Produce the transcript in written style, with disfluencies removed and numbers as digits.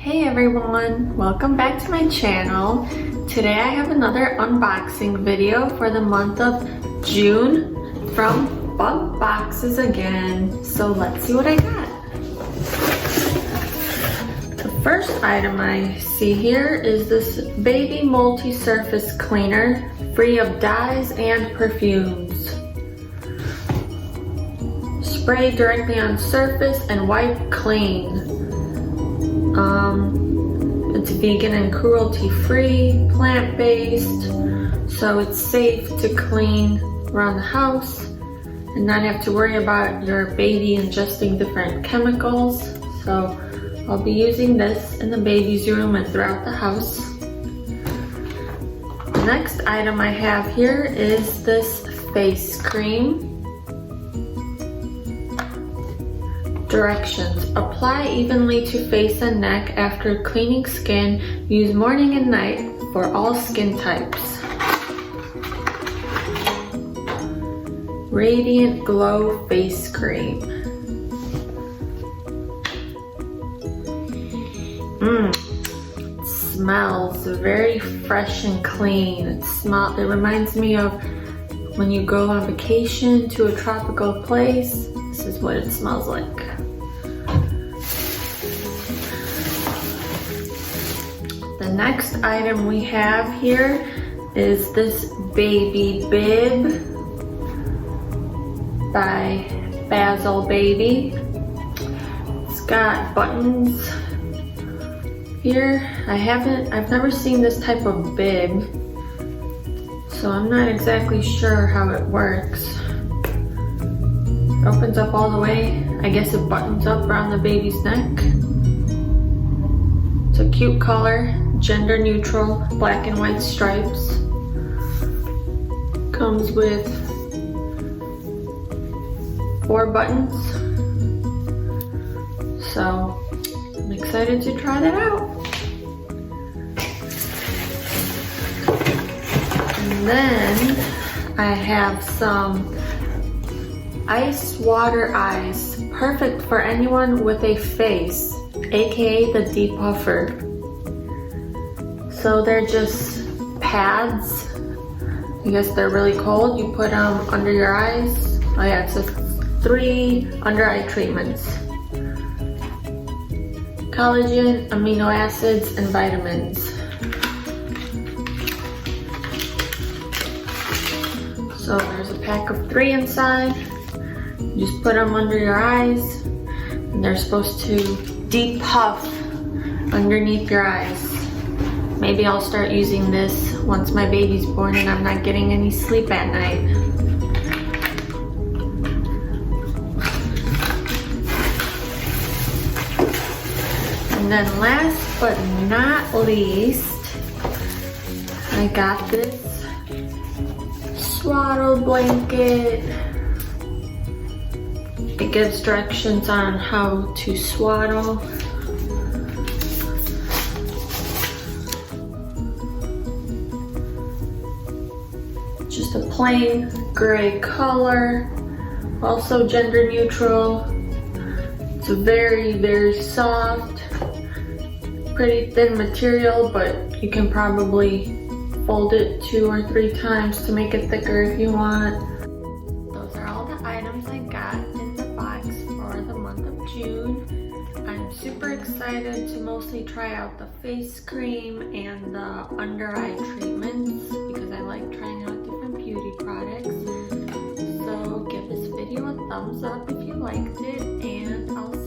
Hey everyone, welcome back to my channel. Today I have another unboxing video for the month of June from Bug Boxes again. So let's see what I got. The first item I see here is this baby multi-surface cleaner, free of dyes and perfumes. Spray directly on surface and wipe clean. It's vegan and cruelty-free, plant-based, so it's safe to clean around the house and not have to worry about your baby ingesting different chemicals. So I'll be using this in the baby's room and throughout the house. The next item I have here is this face cream. Directions: apply evenly to face and neck after cleaning skin. Use morning and night for all skin types. Radiant Glow Face Cream. It smells very fresh and clean. It reminds me of when you go on vacation to a tropical place. This is what it smells like. The next item we have here is this baby bib by Basil Baby. It's got buttons here. I've never seen this type of bib, so I'm not exactly sure how it works. It opens up all the way. I guess it buttons up around the baby's neck. It's a cute color, gender neutral, black and white stripes. Comes with 4 buttons. So I'm excited to try that out. And then I have some ice water eyes, perfect for anyone with a face, aka the depuffer. So they're just pads. I guess they're really cold. You put them under your eyes. Oh yeah, it says 3 under eye treatments. Collagen, amino acids, and vitamins. So there's a pack of 3 inside. You just put them under your eyes, and they're supposed to depuff underneath your eyes. Maybe I'll start using this once my baby's born and I'm not getting any sleep at night. And then last but not least, I got this swaddle blanket. It gives directions on how to swaddle. Just a plain gray color, also gender neutral. It's a very, very soft, pretty thin material, but you can probably fold it 2 or 3 times to make it thicker if you want. Those are all the items I got in the box for the month of June. I'm super excited to mostly try out the face cream and the under eye treatments because I like trying out different beauty products. So give this video a thumbs up if you liked it, and I'll see